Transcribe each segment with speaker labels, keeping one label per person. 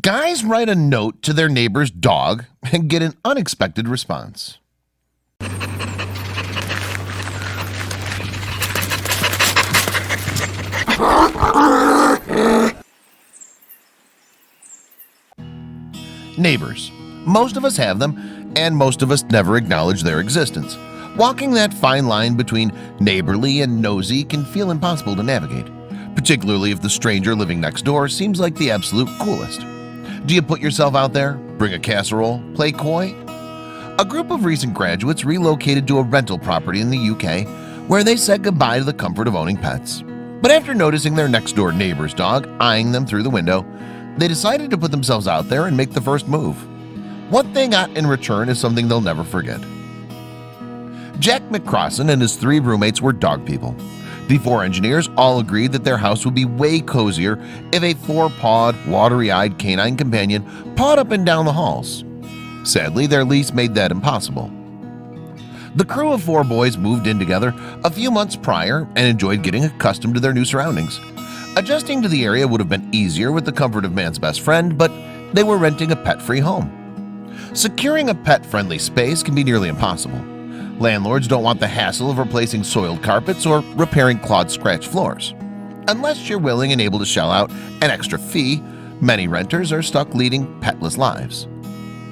Speaker 1: Guys write a note to their neighbor's dog and get an unexpected response. Neighbors. Most of us have them, and most of us never acknowledge their existence. Walking that fine line between neighborly and nosy can feel impossible to navigate, particularly if the stranger living next door seems like the absolute coolest. Do you put yourself out there, bring a casserole, play coy? A group of recent graduates relocated to a rental property in the UK where they said goodbye to the comfort of owning pets. But after noticing their next-door neighbor's dog eyeing them through the window, they decided to put themselves out there and make the first move. What they got in return is something they'll never forget. Jack McCrossan and his 3 roommates were dog people. The 4 engineers all agreed that their house would be way cozier if a 4-pawed, watery-eyed canine companion pawed up and down the halls. Sadly, their lease made that impossible. The crew of 4 boys moved in together a few months prior and enjoyed getting accustomed to their new surroundings. Adjusting to the area would have been easier with the comfort of man's best friend, but they were renting a pet-free home. Securing a pet-friendly space can be nearly impossible. Landlords don't want the hassle of replacing soiled carpets or repairing clawed scratch floors. Unless you're willing and able to shell out an extra fee, many renters are stuck leading petless lives.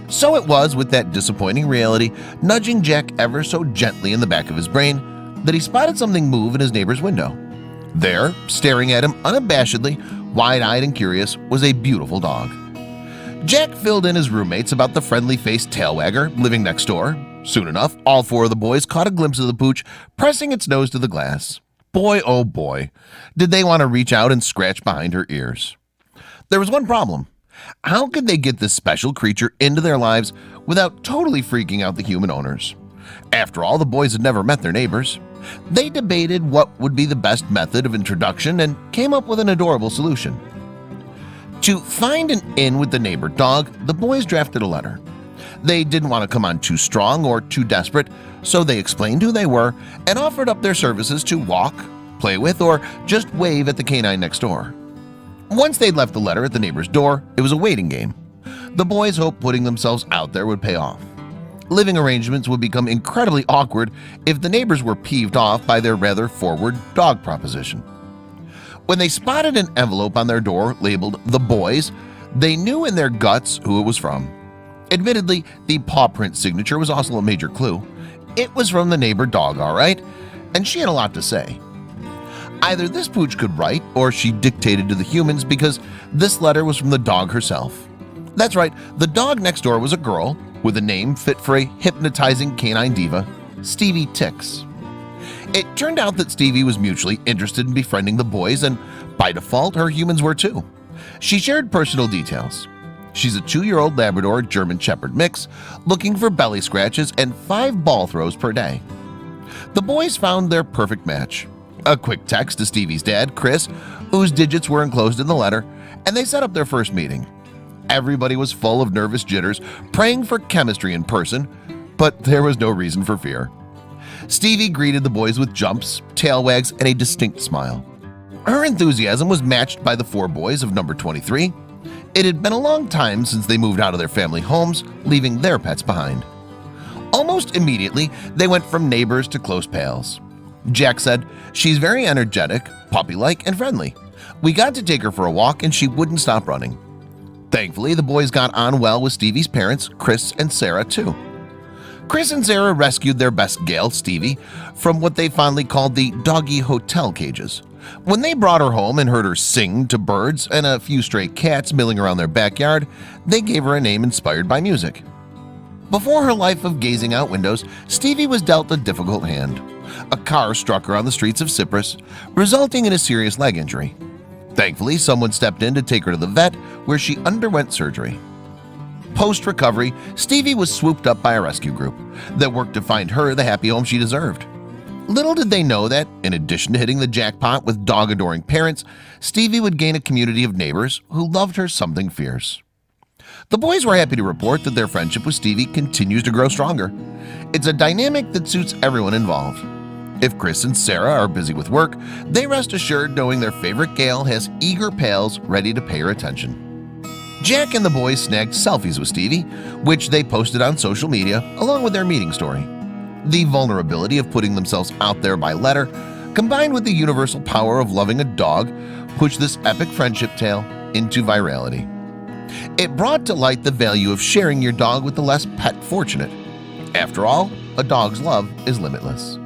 Speaker 1: So it was with that disappointing reality nudging Jack ever so gently in the back of his brain that he spotted something move in his neighbor's window. There, staring at him unabashedly, wide-eyed and curious, was a beautiful dog. Jack filled in his roommates about the friendly-faced tailwagger living next door. Soon enough, all 4 of the boys caught a glimpse of the pooch pressing its nose to the glass. Boy, oh boy, did they want to reach out and scratch behind her ears. There was one problem. How could they get this special creature into their lives without totally freaking out the human owners? After all, the boys had never met their neighbors. They debated what would be the best method of introduction and came up with an adorable solution. To find an in with the neighbor dog, the boys drafted a letter. They didn't want to come on too strong or too desperate, so they explained who they were and offered up their services to walk, play with, or just wave at the canine next door. Once they'd left the letter at the neighbor's door, it was a waiting game. The boys hoped putting themselves out there would pay off. Living arrangements would become incredibly awkward if the neighbors were peeved off by their rather forward dog proposition. When they spotted an envelope on their door labeled "The Boys," they knew in their guts who it was from. Admittedly, the paw print signature was also a major clue. It was from the neighbor dog, all right, and she had a lot to say. Either this pooch could write or she dictated to the humans because this letter was from the dog herself. That's right, the dog next door was a girl with a name fit for a hypnotizing canine diva, Stevie Ticks. It turned out that Stevie was mutually interested in befriending the boys, and by default, her humans were too. She shared personal details. She's a 2-year-old Labrador German Shepherd mix looking for belly scratches and 5 ball throws per day. The boys found their perfect match. A quick text to Stevie's dad, Chris, whose digits were enclosed in the letter, and they set up their first meeting. Everybody was full of nervous jitters, praying for chemistry in person, but there was no reason for fear. Stevie greeted the boys with jumps, tail wags, and a distinct smile. Her enthusiasm was matched by the 4 boys of number 23. It had been a long time since they moved out of their family homes, leaving their pets behind. Almost immediately, they went from neighbors to close pals. Jack said, "She's very energetic, puppy-like, and friendly. We got to take her for a walk and she wouldn't stop running." Thankfully, the boys got on well with Stevie's parents, Chris and Sarah, too. Chris and Sarah rescued their best gal, Stevie, from what they fondly called the doggy hotel cages. When they brought her home and heard her sing to birds and a few stray cats milling around their backyard, they gave her a name inspired by music. Before her life of gazing out windows, Stevie was dealt a difficult hand. A car struck her on the streets of Cyprus, resulting in a serious leg injury. Thankfully, someone stepped in to take her to the vet, where she underwent surgery. Post-recovery, Stevie was swooped up by a rescue group that worked to find her the happy home she deserved. Little did they know that, in addition to hitting the jackpot with dog-adoring parents, Stevie would gain a community of neighbors who loved her something fierce. The boys were happy to report that their friendship with Stevie continues to grow stronger. It's a dynamic that suits everyone involved. If Chris and Sarah are busy with work, they rest assured knowing their favorite gal has eager pals ready to pay her attention. Jack and the boys snagged selfies with Stevie, which they posted on social media along with their meeting story. The vulnerability of putting themselves out there by letter, combined with the universal power of loving a dog, pushed this epic friendship tale into virality. It brought to light the value of sharing your dog with the less pet fortunate. After all, a dog's love is limitless.